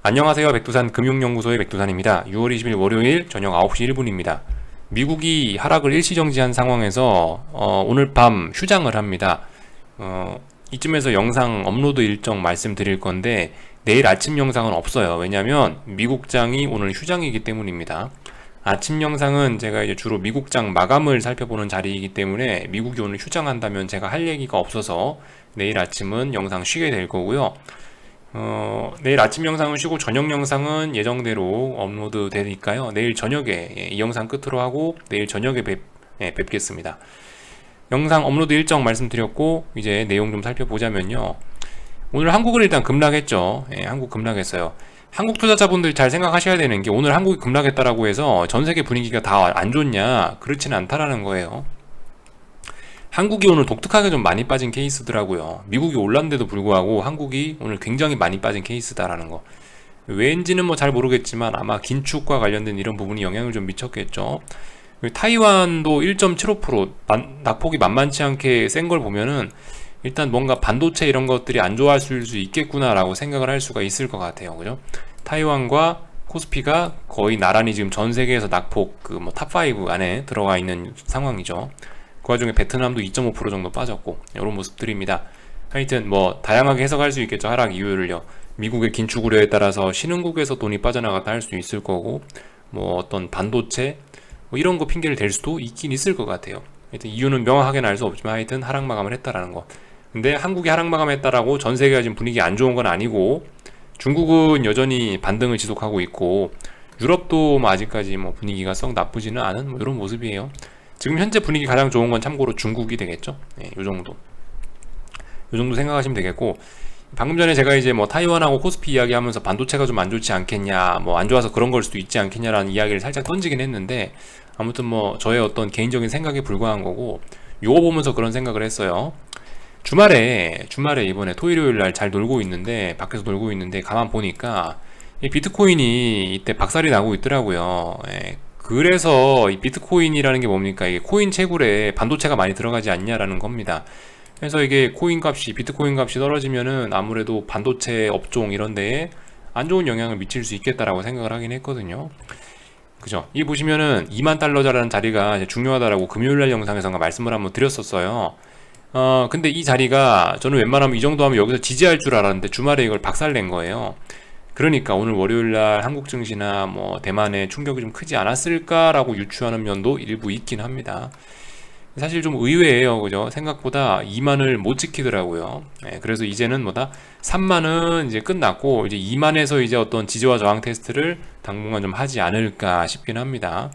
안녕하세요. 백두산 금융연구소의 백두산입니다. 6월 20일 월요일 저녁 9시 1분입니다. 미국이 하락을 일시정지한 상황에서 오늘 밤 휴장을 합니다. 이쯤에서 영상 업로드 일정 말씀드릴 건데 내일 아침 영상은 없어요. 왜냐하면 미국장이 오늘 휴장이기 때문입니다. 아침 영상은 제가 이제 주로 미국장 마감을 살펴보는 자리이기 때문에 미국이 오늘 휴장한다면 제가 할 얘기가 없어서 내일 아침은 영상 쉬게 될 거고요. 내일 아침 영상은 쉬고 저녁 영상은 예정대로 업로드 되니까요. 내일 저녁에 이 영상 끝으로 하고 내일 저녁에 뵙겠습니다. 영상 업로드 일정 말씀드렸고 이제 내용 좀 살펴보자면요. 오늘 한국은 일단 급락했죠. 한국 급락했어요. 한국 투자자분들 잘 생각하셔야 되는 게 오늘 한국이 급락했다라고 해서 전 세계 분위기가 다 안 좋냐? 그렇지는 않다라는 거예요. 한국이 오늘 독특하게 좀 많이 빠진 케이스더라고요. 미국이 올랐는데도 불구하고 한국이 오늘 굉장히 많이 빠진 케이스다라는 거. 왠지는 뭐 잘 모르겠지만 아마 긴축과 관련된 이런 부분이 영향을 좀 미쳤겠죠. 타이완도 1.75% 낙폭이 만만치 않게 센 걸 보면은 일단 뭔가 반도체 이런 것들이 안 좋아질 수 있겠구나라고 생각을 할 수가 있을 것 같아요. 그죠? 타이완과 코스피가 거의 나란히 지금 전 세계에서 낙폭 그 뭐 탑5 안에 들어가 있는 상황이죠. 그 와중에 베트남도 2.5% 정도 빠졌고 이런 모습들입니다. 하여튼 뭐 다양하게 해석할 수 있겠죠. 하락 이유를요. 미국의 긴축 우려에 따라서 신흥국에서 돈이 빠져나갔다 할 수 있을 거고 뭐 어떤 반도체 뭐 이런 거 핑계를 댈 수도 있긴 있을 것 같아요. 하여튼 이유는 명확하게는 알 수 없지만 하여튼 하락 마감을 했다라는 거. 근데 한국이 하락 마감했다라고 전 세계가 지금 분위기 안 좋은 건 아니고 중국은 여전히 반등을 지속하고 있고 유럽도 뭐 아직까지 뭐 분위기가 썩 나쁘지는 않은 뭐 이런 모습이에요. 지금 현재 분위기 가장 좋은 건 참고로 중국이 되겠죠. 요 정도. 요 정도 생각하시면 되겠고, 방금 전에 제가 이제 뭐 타이완하고 코스피 이야기하면서 반도체가 좀 안 좋지 않겠냐, 뭐 안 좋아서 그런 걸 수도 있지 않겠냐라는 이야기를 살짝 던지긴 했는데, 아무튼 뭐 저의 어떤 개인적인 생각에 불과한 거고, 요거 보면서 그런 생각을 했어요. 주말에 이번에 토요일 날 잘 놀고 있는데, 밖에서 놀고 있는데 가만 보니까 이 비트코인이 이때 박살이 나고 있더라고요. 그래서 이 비트코인이라는 게 뭡니까? 이게 코인 채굴에 반도체가 많이 들어가지 않냐라는 겁니다. 그래서 이게 코인 값이, 비트코인 값이 떨어지면은 아무래도 반도체 업종 이런 데에 안 좋은 영향을 미칠 수 있겠다라고 생각을 하긴 했거든요. 그죠? 이 보시면은 2만 달러자라는 자리가 중요하다라고 금요일날 영상에서 말씀을 한번 드렸었어요. 근데 이 자리가 저는 웬만하면 이 정도 하면 여기서 지지할 줄 알았는데 주말에 이걸 박살낸 거예요. 그러니까 오늘 월요일날 한국 증시나 뭐 대만의 충격이 좀 크지 않았을까라고 유추하는 면도 일부 있긴 합니다. 사실 좀 의외예요. 그죠? 생각보다 2만을 못 지키더라고요. 그래서 이제는 뭐다 3만은 이제 끝났고 이제 2만에서 이제 어떤 지지와 저항 테스트를 당분간 좀 하지 않을까 싶긴 합니다.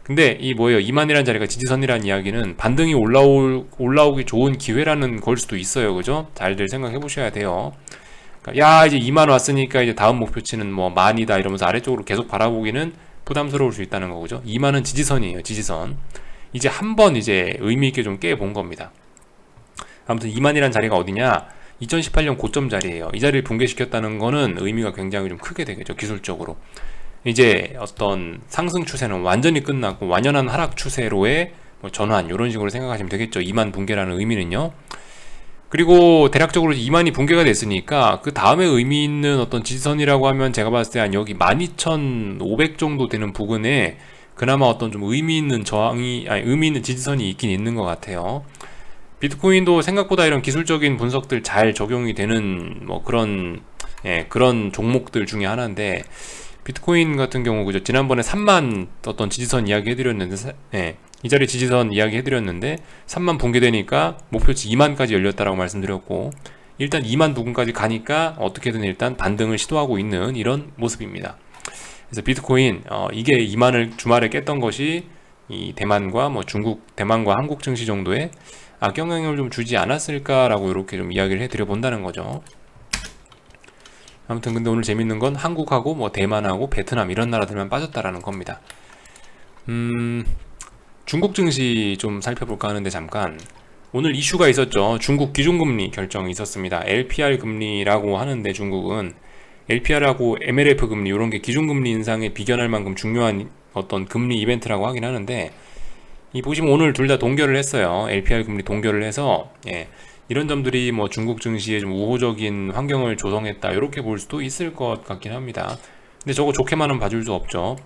근데 이 뭐예요? 2만이라는 자리가 지지선이라는 이야기는 반등이 올라오기 좋은 기회라는 걸 수도 있어요. 그죠? 잘들 생각해 보셔야 돼요. 야 이제 2만 왔으니까 이제 다음 목표치는 뭐 만이다 이러면서 아래쪽으로 계속 바라보기는 부담스러울 수 있다는 거죠. 2만은 지지선이에요. 지지선. 이제 한번 이제 의미있게 좀 깨본 겁니다. 아무튼 2만이라는 자리가 어디냐? 2018년 고점 자리예요. 이 자리를 붕괴시켰다는 거는 의미가 굉장히 좀 크게 되겠죠. 기술적으로. 이제 어떤 상승 추세는 완전히 끝났고 완연한 하락 추세로의 뭐 전환 이런 식으로 생각하시면 되겠죠. 2만 붕괴라는 의미는요. 그리고 대략적으로 2만이 붕괴가 됐으니까 그 다음에 의미 있는 어떤 지지선이라고 하면 제가 봤을 때 한 여기 12,500 정도 되는 부근에 그나마 어떤 좀 의미 있는 의미 있는 지지선이 있긴 있는 것 같아요. 비트코인도 생각보다 이런 기술적인 분석들 잘 적용이 되는 뭐 그런 종목들 중에 하나인데 비트코인 같은 경우 그죠? 지난번에 3만 어떤 지지선 이야기 해드렸는데 이 자리 지지선 이야기 해드렸는데 3만 붕괴되니까 목표치 2만까지 열렸다라고 말씀드렸고 일단 2만 부근까지 가니까 어떻게든 일단 반등을 시도하고 있는 이런 모습입니다. 그래서 비트코인 이게 2만을 주말에 깼던 것이 이 대만과 뭐 중국, 대만과 한국 증시 정도의 악영향을 좀 주지 않았을까라고 이렇게 좀 이야기를 해드려 본다는 거죠. 아무튼 근데 오늘 재밌는 건 한국하고 뭐 대만하고 베트남 이런 나라들만 빠졌다라는 겁니다. 중국 증시 좀 살펴볼까 하는데 잠깐 오늘 이슈가 있었죠. 중국 기준금리 결정이 있었습니다. LPR 금리라고 하는데 중국은 LPR하고 MLF 금리 이런 게 기준금리 인상에 비견할 만큼 중요한 어떤 금리 이벤트라고 하긴 하는데 이 보시면 오늘 둘 다 동결을 했어요. LPR 금리 동결을 해서 이런 점들이 뭐 중국 증시에 좀 우호적인 환경을 조성했다 이렇게 볼 수도 있을 것 같긴 합니다. 근데 저거 좋게만은 봐줄 수 없죠.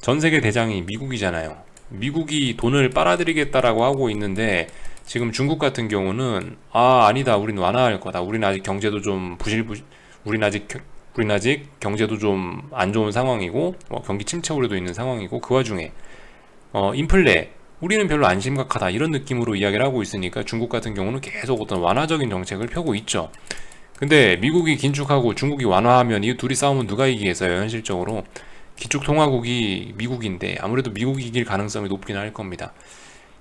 전 세계 대장이 미국이잖아요. 미국이 돈을 빨아들이겠다라고 하고 있는데 지금 중국 같은 경우는 아니다 우린 완화할 거다. 우린 아직 경제도 좀 우린 아직 경제도 좀 안 좋은 상황이고 경기 침체 우려도 있는 상황이고 그 와중에 인플레 우리는 별로 안 심각하다 이런 느낌으로 이야기를 하고 있으니까 중국 같은 경우는 계속 어떤 완화적인 정책을 펴고 있죠. 근데 미국이 긴축하고 중국이 완화하면 이 둘이 싸우면 누가 이기겠어요? 현실적으로 기축통화국이 미국인데 아무래도 미국이 이길 가능성이 높긴 할 겁니다.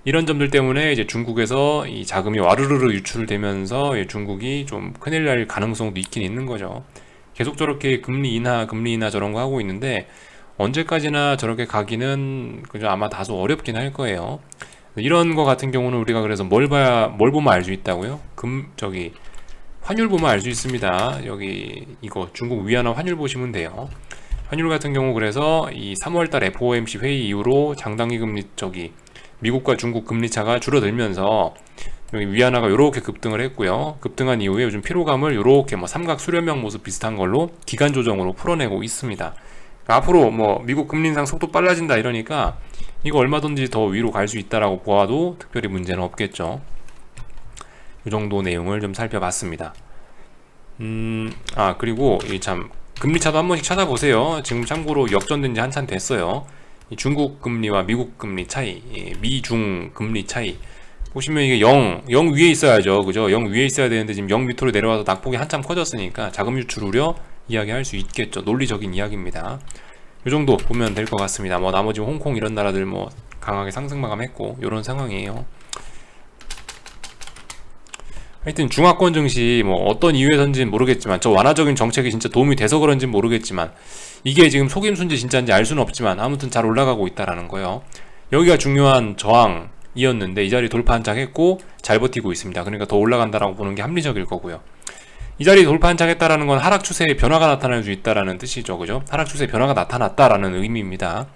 이런 점들 때문에 이제 중국에서 이 자금이 와르르르 유출되면서 중국이 좀 큰일 날 가능성도 있긴 있는 거죠. 계속 저렇게 금리 인하 저런 거 하고 있는데 언제까지나 저렇게 가기는 그죠 아마 다소 어렵긴 할 거예요. 이런 거 같은 경우는 우리가 그래서 뭘 보면 알 수 있다고요? 환율 보면 알 수 있습니다. 여기 이거 중국 위안화 환율 보시면 돼요. 환율 같은 경우 그래서 이 3월달 FOMC 회의 이후로 장단기 금리 미국과 중국 금리 차가 줄어들면서 여기 위안화가 이렇게 급등을 했고요. 급등한 이후에 요즘 피로감을 이렇게 삼각 수렴형 모습 비슷한 걸로 기간 조정으로 풀어내고 있습니다. 그러니까 앞으로 미국 금리 인상 속도 빨라진다 이러니까 이거 얼마든지 더 위로 갈 수 있다라고 보아도 특별히 문제는 없겠죠. 이 정도 내용을 좀 살펴봤습니다. 그리고 참 금리차도 한 번씩 찾아보세요. 지금 참고로 역전된 지 한참 됐어요. 이 중국 금리와 미국 금리 차이, 미중 금리 차이 보시면 이게 0 위에 있어야죠. 그죠? 0 위에 있어야 되는데 지금 0 밑으로 내려와서 낙폭이 한참 커졌으니까 자금 유출 우려 이야기할 수 있겠죠. 논리적인 이야기입니다. 이 정도 보면 될 것 같습니다. 나머지 홍콩 이런 나라들 강하게 상승 마감했고 이런 상황이에요. 하여튼 중화권 증시 어떤 이유에선지는 모르겠지만 저 완화적인 정책이 진짜 도움이 돼서 그런지는 모르겠지만 이게 지금 속임수인지 진짜인지 알 수는 없지만 아무튼 잘 올라가고 있다라는 거예요. 여기가 중요한 저항이었는데 이 자리 돌파 한 짝 했고 잘 버티고 있습니다. 그러니까 더 올라간다라고 보는 게 합리적일 거고요. 이 자리 돌파 한 짝 했다라는 건 하락 추세에 변화가 나타날 수 있다라는 뜻이죠. 그죠? 하락 추세에 변화가 나타났다라는 의미입니다.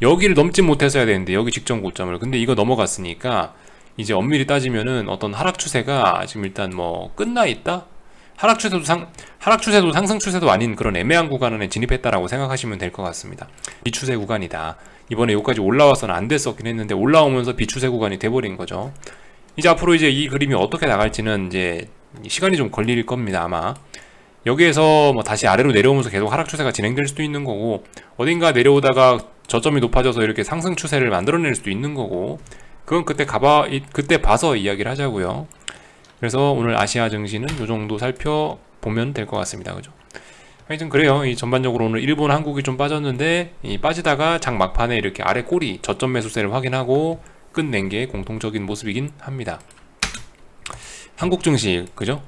여기를 넘지 못했어야 되는데 여기 직전 고점을 근데 이거 넘어갔으니까 이제 엄밀히 따지면은 어떤 하락 추세가 지금 일단 끝나 있다? 하락 추세도 상승 추세도 아닌 그런 애매한 구간에 진입했다라고 생각하시면 될 것 같습니다. 비추세 구간이다. 이번에 여기까지 올라와서는 안 됐었긴 했는데 올라오면서 비추세 구간이 돼버린 거죠. 이제 앞으로 이제 이 그림이 어떻게 나갈지는 이제 시간이 좀 걸릴 겁니다. 아마 여기에서 다시 아래로 내려오면서 계속 하락 추세가 진행될 수도 있는 거고 어딘가 내려오다가 저점이 높아져서 이렇게 상승 추세를 만들어낼 수도 있는 거고 그건 그때 봐서 이야기를 하자고요. 그래서 오늘 아시아 증시는 이 정도 살펴보면 될 것 같습니다. 그죠? 하여튼 그래요. 전반적으로 오늘 일본, 한국이 좀 빠졌는데 빠지다가 장 막판에 이렇게 아래 꼬리 저점 매수세를 확인하고 끝낸 게 공통적인 모습이긴 합니다. 한국 증시 그죠?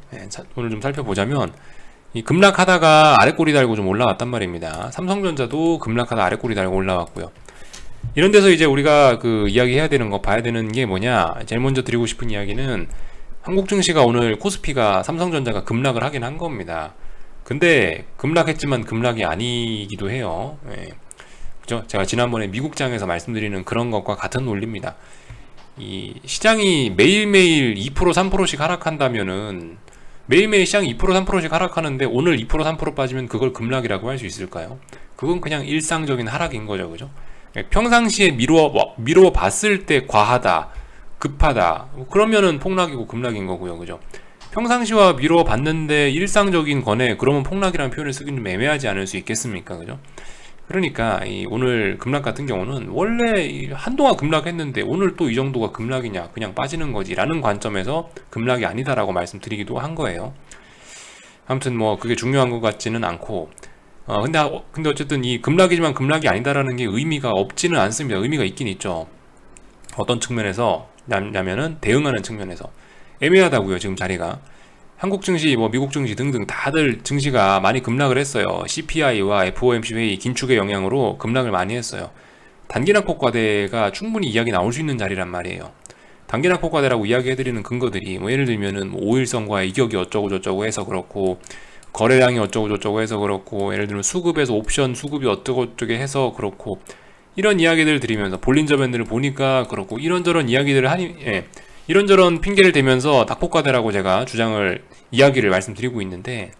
오늘 좀 살펴보자면 급락하다가 아래 꼬리 달고 좀 올라왔단 말입니다. 삼성전자도 급락하다 아래 꼬리 달고 올라왔고요. 이런 데서 이제 우리가 이야기 해야 되는 거 봐야 되는 게 뭐냐 제일 먼저 드리고 싶은 이야기는 한국 증시가 오늘 코스피가 삼성전자가 급락을 하긴 한 겁니다. 근데 급락했지만 급락이 아니기도 해요. 그죠? 제가 지난번에 미국장에서 말씀드리는 그런 것과 같은 논리입니다. 이 시장이 매일매일 2% 3%씩 하락한다면은 매일매일 시장이 2% 3%씩 하락하는데 오늘 2% 3% 빠지면 그걸 급락이라고 할 수 있을까요? 그건 그냥 일상적인 하락인 거죠. 그죠? 평상시에 미루어 봤을 때 과하다, 급하다, 그러면은 폭락이고 급락인 거고요. 그죠? 평상시와 미루어 봤는데 일상적인 거네, 그러면 폭락이라는 표현을 쓰기는 좀 애매하지 않을 수 있겠습니까? 그죠? 그러니까 오늘 급락 같은 경우는 원래 한동안 급락했는데 오늘 또 이 정도가 급락이냐, 그냥 빠지는 거지 라는 관점에서 급락이 아니다라고 말씀드리기도 한 거예요. 아무튼 그게 중요한 것 같지는 않고 근데 어쨌든 이 급락이지만 급락이 아니다라는 게 의미가 없지는 않습니다. 의미가 있긴 있죠. 어떤 측면에서 냐면은 대응하는 측면에서 애매하다고요. 지금 자리가 한국 증시 미국 증시 등등 다들 증시가 많이 급락을 했어요. CPI와 FOMC 회의 긴축의 영향으로 급락을 많이 했어요. 단기낙폭 과대가 충분히 이야기 나올 수 있는 자리란 말이에요. 단기낙폭 과대라고 이야기해드리는 근거들이 예를 들면은 5일선과 이격이 어쩌고 저쩌고 해서 그렇고 거래량이 어쩌고 저쩌고 해서 그렇고 예를 들면 수급에서 옵션 수급이 어쩌고 저쩌게 해서 그렇고 이런 이야기들을 드리면서 볼린저 밴드를 보니까 그렇고 이런저런 이야기들을 이런저런 핑계를 대면서 낙폭과대라고 제가 이야기를 말씀드리고 있는데,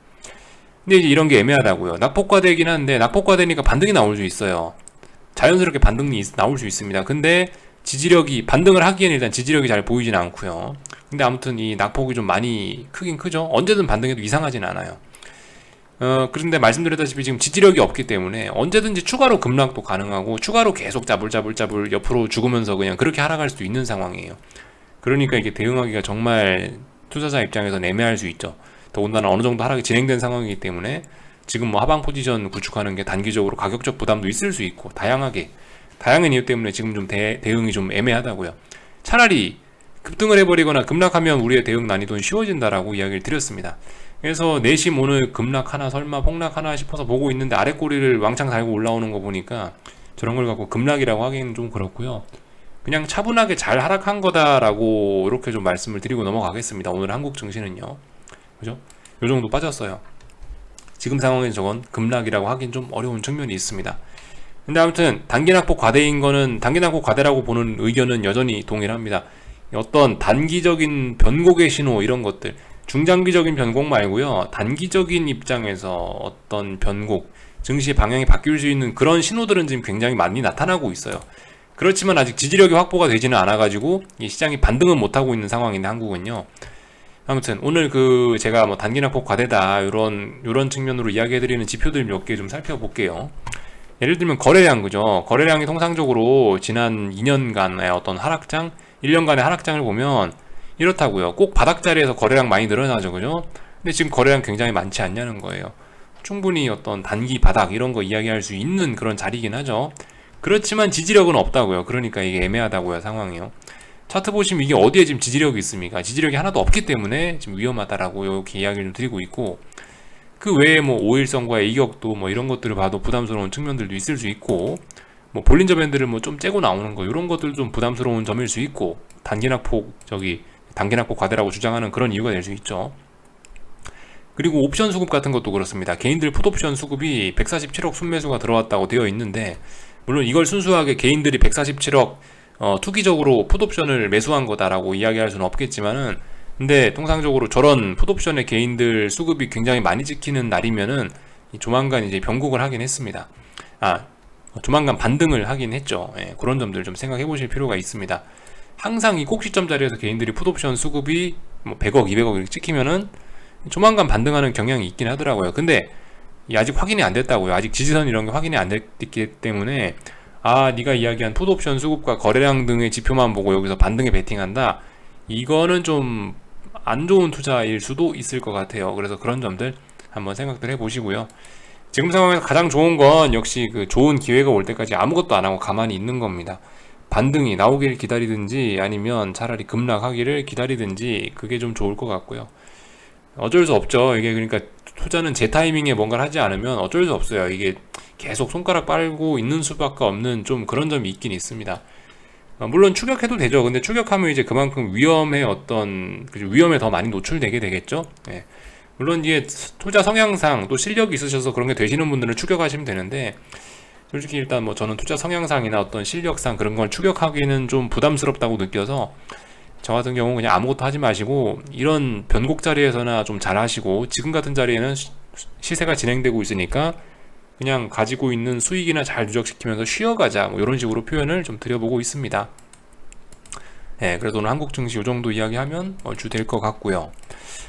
근데 이제 이런 게 애매하다고요. 낙폭과대이긴 한데 낙폭과대니까 반등이 나올 수 있어요. 자연스럽게 반등이 나올 수 있습니다. 근데 반등을 하기에는 일단 지지력이 잘 보이진 않고요. 근데 아무튼 이 낙폭이 좀 많이 크긴 크죠. 언제든 반등해도 이상하진 않아요. 그런데 말씀드렸다시피 지금 지지력이 없기 때문에 언제든지 추가로 급락도 가능하고 추가로 계속 짜불 옆으로 죽으면서 그냥 그렇게 하락할 수도 있는 상황이에요. 그러니까 이게 대응하기가 정말 투자자 입장에서는 애매할 수 있죠. 더군다나 어느 정도 하락이 진행된 상황이기 때문에 지금 뭐 하방 포지션 구축하는 게 단기적으로 가격적 부담도 있을 수 있고 다양한 이유 때문에 지금 좀 대응이 좀 애매하다고요. 차라리 급등을 해버리거나 급락하면 우리의 대응 난이도는 쉬워진다라고 이야기를 드렸습니다. 그래서 내심 오늘 급락하나 설마 폭락하나 싶어서 보고 있는데 아래 꼬리를 왕창 달고 올라오는 거 보니까 저런 걸 갖고 급락이라고 하기는 좀 그렇고요. 그냥 차분하게 잘 하락한 거다라고 이렇게 좀 말씀을 드리고 넘어가겠습니다. 오늘 한국 증시는요. 그죠? 요 정도 빠졌어요. 지금 상황에서 저건 급락이라고 하긴 좀 어려운 측면이 있습니다. 근데 아무튼 단기 낙폭 과대라고 보는 의견은 여전히 동일합니다. 어떤 단기적인 변곡의 신호 이런 것들, 중장기적인 변곡 말고요. 단기적인 입장에서 어떤 변곡, 증시의 방향이 바뀔 수 있는 그런 신호들은 지금 굉장히 많이 나타나고 있어요. 그렇지만 아직 지지력이 확보가 되지는 않아가지고 이 시장이 반등은 못하고 있는 상황인데 한국은요. 아무튼 오늘 제가 뭐 단기 낙폭 과대다 이런 측면으로 이야기해드리는 지표들 몇 개 좀 살펴볼게요. 예를 들면 거래량, 그죠? 거래량이 통상적으로 지난 2년간의 어떤 하락장, 1년간의 하락장을 보면 이렇다고요. 꼭 바닥자리에서 거래량 많이 늘어나죠, 그죠? 근데 지금 거래량 굉장히 많지 않냐는 거예요. 충분히 어떤 단기 바닥 이런 거 이야기할 수 있는 그런 자리긴 하죠. 그렇지만 지지력은 없다고요. 그러니까 이게 애매하다고요, 상황이요. 차트 보시면 이게 어디에 지금 지지력이 있습니까? 지지력이 하나도 없기 때문에 지금 위험하다라고 이렇게 이야기를 드리고 있고, 그 외에 뭐 5일선과의 이격도 뭐 이런 것들을 봐도 부담스러운 측면들도 있을 수 있고, 뭐 볼린저 밴드를 뭐 좀 째고 나오는 거 이런 것들 좀 부담스러운 점일 수 있고, 단기 낙폭 과대라고 주장하는 그런 이유가 될 수 있죠. 그리고 옵션 수급 같은 것도 그렇습니다. 개인들 풋옵션 수급이 147억 순매수가 들어왔다고 되어 있는데, 물론 이걸 순수하게 개인들이 147억 투기적으로 풋옵션을 매수한 거다라고 이야기할 수는 없겠지만은, 근데 통상적으로 저런 풋옵션의 개인들 수급이 굉장히 많이 찍히는 날이면은 조만간 이제 변곡을 하긴 했습니다. 조만간 반등을 하긴 했죠. 예, 그런 점들 좀 생각해 보실 필요가 있습니다. 항상 이 꼭지점 자리에서 개인들이 풋옵션 수급이 뭐 100억, 200억 이렇게 찍히면은 조만간 반등하는 경향이 있긴 하더라고요. 근데 아직 확인이 안 됐다고요. 아직 지지선 이런 게 확인이 안 됐기 때문에 네가 이야기한 풋옵션 수급과 거래량 등의 지표만 보고 여기서 반등에 베팅한다. 이거는 좀 안 좋은 투자일 수도 있을 것 같아요. 그래서 그런 점들 한번 생각들 해보시고요. 지금 상황에서 가장 좋은 건 역시 좋은 기회가 올 때까지 아무것도 안 하고 가만히 있는 겁니다. 반등이 나오길 기다리든지 아니면 차라리 급락하기를 기다리든지 그게 좀 좋을 것 같고요. 어쩔 수 없죠. 이게 그러니까 투자는 제 타이밍에 뭔가를 하지 않으면 어쩔 수 없어요. 이게 계속 손가락 빨고 있는 수밖에 없는 좀 그런 점이 있긴 있습니다. 물론 추격해도 되죠. 근데 추격하면 이제 그만큼 위험에 더 많이 노출되게 되겠죠. 예. 물론 이게 투자 성향상 또 실력이 있으셔서 그런 게 되시는 분들은 추격하시면 되는데, 솔직히 일단 뭐 저는 투자 성향상이나 어떤 실력상 그런 걸 추격하기는 좀 부담스럽다고 느껴서 저 같은 경우는 그냥 아무것도 하지 마시고 이런 변곡 자리에서나 좀 잘 하시고, 지금 같은 자리에는 시세가 진행되고 있으니까 그냥 가지고 있는 수익이나 잘 누적시키면서 쉬어가자, 뭐 이런 식으로 표현을 좀 드려보고 있습니다. 네, 그래도 오늘 한국 증시 이 정도 이야기하면 얼추 될 것 같고요.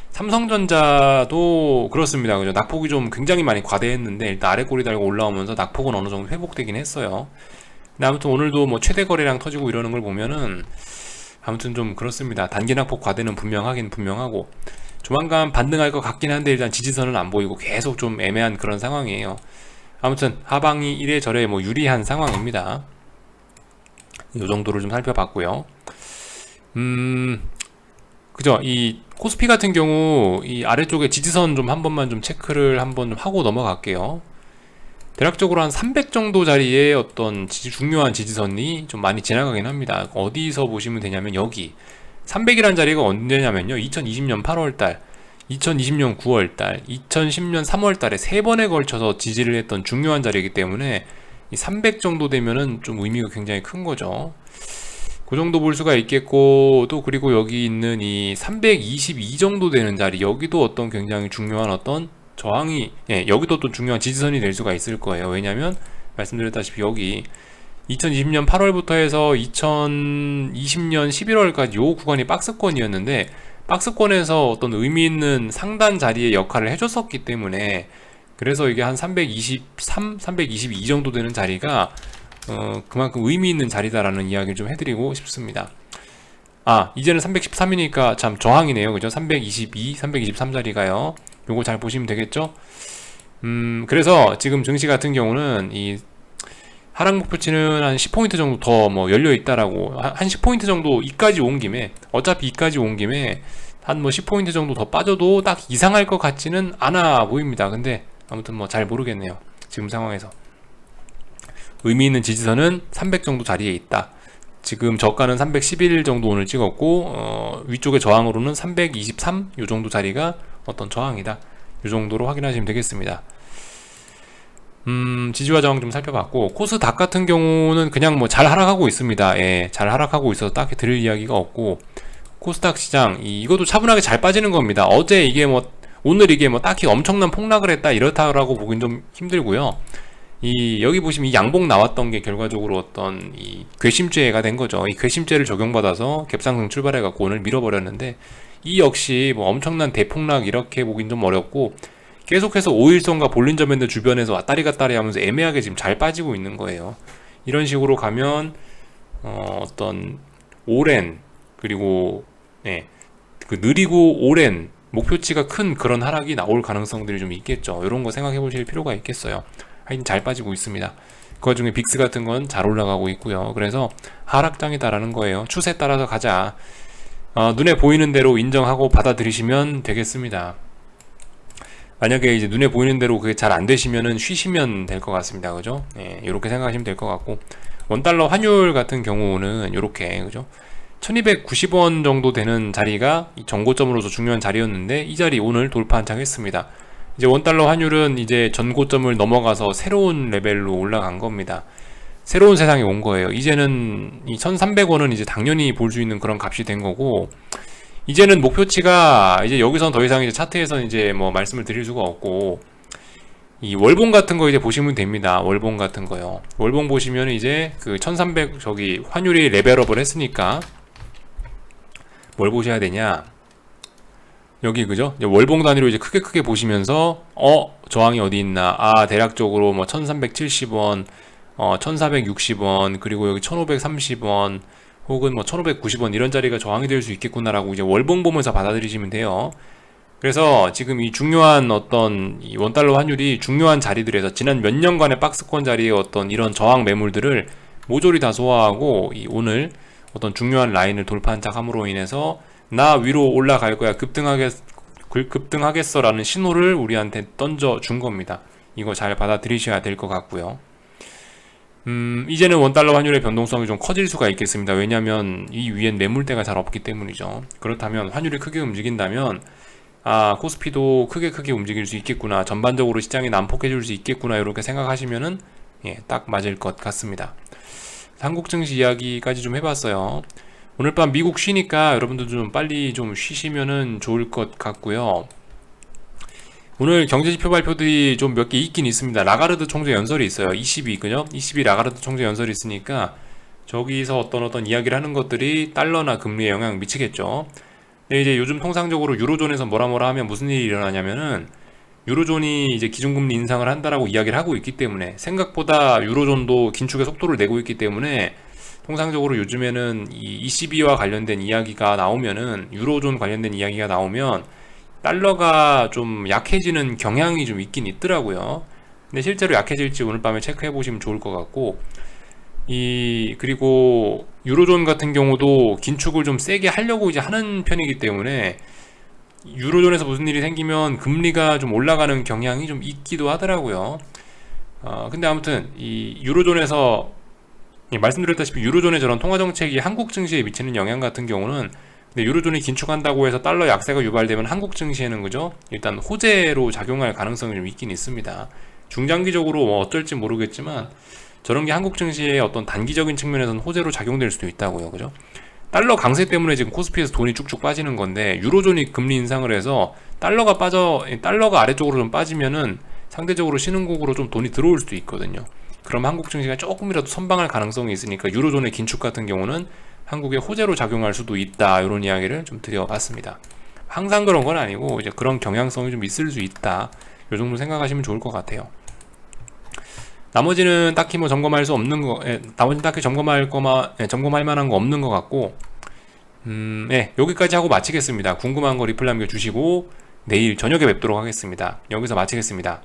삼성전자도 그렇습니다. 그죠? 낙폭이 좀 굉장히 많이 과대했는데 일단 아래 꼬리 달고 올라오면서 낙폭은 어느 정도 회복되긴 했어요. 근데 아무튼 오늘도 뭐 최대 거래량 터지고 이러는 걸 보면은 아무튼 좀 그렇습니다. 단기 낙폭 과대는 분명하고 조만간 반등할 것 같긴 한데 일단 지지선은 안 보이고 계속 좀 애매한 그런 상황이에요. 아무튼 하방이 이래저래 뭐 유리한 상황입니다. 이 정도를 좀 살펴봤고요. 그죠? 이 코스피 같은 경우 이 아래쪽에 지지선 좀 한 번만 좀 체크를 한번 좀 하고 넘어갈게요. 대략적으로 한 300 정도 자리에 어떤 중요한 지지선이 좀 많이 지나가긴 합니다. 어디서 보시면 되냐면 여기 300이라는 자리가 언제냐면요, 2020년 8월달, 2020년 9월달, 2010년 3월달에 3번에 걸쳐서 지지를 했던 중요한 자리이기 때문에 이 300 정도 되면은 좀 의미가 굉장히 큰 거죠. 그 정도 볼 수가 있겠고, 또 그리고 여기 있는 이 322 정도 되는 자리, 여기도 어떤 굉장히 중요한 어떤 저항이, 예, 여기도 또 중요한 지지선이 될 수가 있을 거예요. 왜냐면 말씀드렸다시피 여기 2020년 8월부터 해서 2020년 11월까지 요 구간이 박스권이었는데, 박스권에서 어떤 의미 있는 상단 자리의 역할을 해줬었기 때문에, 그래서 이게 한 323, 322 정도 되는 자리가 그만큼 의미 있는 자리다라는 이야기를 좀 해드리고 싶습니다. 이제는 313이니까 참 저항이네요. 그죠? 322, 323 자리가요. 요거 잘 보시면 되겠죠? 그래서 지금 증시 같은 경우는 이 하락 목표치는 한 10포인트 정도 더 뭐 열려 있다라고, 한 10포인트 정도 이까지 온 김에, 어차피 이까지 온 김에 한 뭐 10포인트 정도 더 빠져도 딱 이상할 것 같지는 않아 보입니다. 근데 아무튼 뭐 잘 모르겠네요. 지금 상황에서 의미 있는 지지선은 300 정도 자리에 있다. 지금 저가는 311 정도 오늘 찍었고, 위쪽의 저항으로는 323 요 정도 자리가 어떤 저항이다. 요 정도로 확인하시면 되겠습니다. 지지와 저항 좀 살펴봤고, 코스닥 같은 경우는 그냥 뭐 잘 하락하고 있습니다. 예, 잘 하락하고 있어서 딱히 드릴 이야기가 없고, 코스닥 시장 이것도 차분하게 잘 빠지는 겁니다. 어제 이게 뭐, 오늘 이게 뭐 딱히 엄청난 폭락을 했다 이렇다라고 보긴 좀 힘들고요. 여기 보시면 이 양봉 나왔던 게 결과적으로 어떤 이 괘씸죄가 된 거죠. 이 괘씸죄를 적용받아서 갭상승 출발해갖고 오늘 밀어버렸는데, 이 역시 뭐 엄청난 대폭락 이렇게 보긴 좀 어렵고, 계속해서 5일선과 볼린저 밴드 주변에서 왔다리 갔다리 하면서 애매하게 지금 잘 빠지고 있는 거예요. 이런 식으로 가면 어떤 오랜, 그리고 네, 그 느리고 오랜 목표치가 큰 그런 하락이 나올 가능성들이 좀 있겠죠. 이런 거 생각해 보실 필요가 있겠어요. 하여튼 잘 빠지고 있습니다. 그 와중에 빅스 같은 건 잘 올라가고 있고요. 그래서 하락장이다라는 거예요. 추세 따라서 가자. 눈에 보이는 대로 인정하고 받아들이시면 되겠습니다. 만약에 이제 눈에 보이는 대로 그게 잘 안 되시면은 쉬시면 될 것 같습니다. 그죠? 네, 이렇게 생각하시면 될 것 같고, 원달러 환율 같은 경우는 이렇게, 그죠? 1290원 정도 되는 자리가 전고점으로서 중요한 자리였는데, 이 자리 오늘 돌파 한창 했습니다. 이제 원달러 환율은 이제 전고점을 넘어가서 새로운 레벨로 올라간 겁니다. 새로운 세상에 온 거예요. 이제는 이 1300원은 이제 당연히 볼 수 있는 그런 값이 된 거고, 이제는 목표치가 이제 여기선 더 이상 이제 차트에서는 이제 뭐 말씀을 드릴 수가 없고, 이 월봉 같은 거 이제 보시면 됩니다. 월봉 같은 거요. 월봉 보시면 이제 그 1300 저기 환율이 레벨업을 했으니까 뭘 보셔야 되냐? 여기 그죠? 월봉 단위로 이제 크게 보시면서 저항이 어디 있나? 대략적으로 뭐 1370원, 1460원, 그리고 여기 1530원, 혹은 뭐 1590원 이런 자리가 저항이 될 수 있겠구나라고 이제 월봉 보면서 받아들이시면 돼요. 그래서 지금 이 중요한 어떤 이 원달러 환율이 중요한 자리들에서 지난 몇 년간의 박스권 자리의 어떤 이런 저항 매물들을 모조리 다 소화하고, 오늘 어떤 중요한 라인을 돌파한착함으로 인해서 나 위로 올라갈 거야, 급등하겠어 라는 신호를 우리한테 던져 준 겁니다. 이거 잘 받아들이셔야 될 것 같고요. 이제는 원달러 환율의 변동성이 좀 커질 수가 있겠습니다. 왜냐하면 이 위엔 매물대가 잘 없기 때문이죠. 그렇다면 환율이 크게 움직인다면 코스피도 크게 움직일 수 있겠구나, 전반적으로 시장이 난폭해질 수 있겠구나, 이렇게 생각하시면은 딱 맞을 것 같습니다. 한국 증시 이야기까지 좀 해봤어요. 오늘 밤 미국 쉬니까 여러분들 좀 빨리 좀 쉬시면은 좋을 것 같고요. 오늘 경제지표 발표들이 좀 몇 개 있긴 있습니다. 라가르드 총재 연설이 있어요. 22, 그죠? 22 라가르드 총재 연설이 있으니까 저기서 어떤 이야기를 하는 것들이 달러나 금리에 영향을 미치겠죠. 근데 이제 요즘 통상적으로 유로존에서 뭐라 하면 무슨 일이 일어나냐면은, 유로존이 이제 기준금리 인상을 한다라고 이야기를 하고 있기 때문에, 생각보다 유로존도 긴축의 속도를 내고 있기 때문에, 통상적으로 요즘에는 이 ECB와 관련된 이야기가 나오면은, 유로존 관련된 이야기가 나오면 달러가 좀 약해지는 경향이 좀 있긴 있더라고요. 근데 실제로 약해질지 오늘 밤에 체크해 보시면 좋을 것 같고, 그리고 유로존 같은 경우도 긴축을 좀 세게 하려고 이제 하는 편이기 때문에, 유로존에서 무슨 일이 생기면 금리가 좀 올라가는 경향이 좀 있기도 하더라고요. 근데 아무튼 이 유로존에서 말씀드렸다시피 유로존의 저런 통화정책이 한국 증시에 미치는 영향 같은 경우는, 근데 유로존이 긴축한다고 해서 달러 약세가 유발되면 한국 증시에는, 그죠? 일단 호재로 작용할 가능성이 좀 있긴 있습니다. 중장기적으로 뭐 어떨지 모르겠지만, 저런 게 한국 증시의 어떤 단기적인 측면에서는 호재로 작용될 수도 있다고요. 그죠? 달러 강세 때문에 지금 코스피에서 돈이 쭉쭉 빠지는 건데, 유로존이 금리 인상을 해서 달러가 아래쪽으로 좀 빠지면은 상대적으로 신흥국으로 좀 돈이 들어올 수도 있거든요. 그럼 한국 증시가 조금이라도 선방할 가능성이 있으니까 유로존의 긴축 같은 경우는 한국의 호재로 작용할 수도 있다, 이런 이야기를 좀 드려봤습니다. 항상 그런 건 아니고 이제 그런 경향성이 좀 있을 수 있다, 이 정도 생각하시면 좋을 것 같아요. 나머지는 딱히 뭐 점검할 수 없는 거, 나머지는 딱히 점검할 만한 거 없는 것 같고, 여기까지 하고 마치겠습니다. 궁금한 거 리플 남겨주시고 내일 저녁에 뵙도록 하겠습니다. 여기서 마치겠습니다.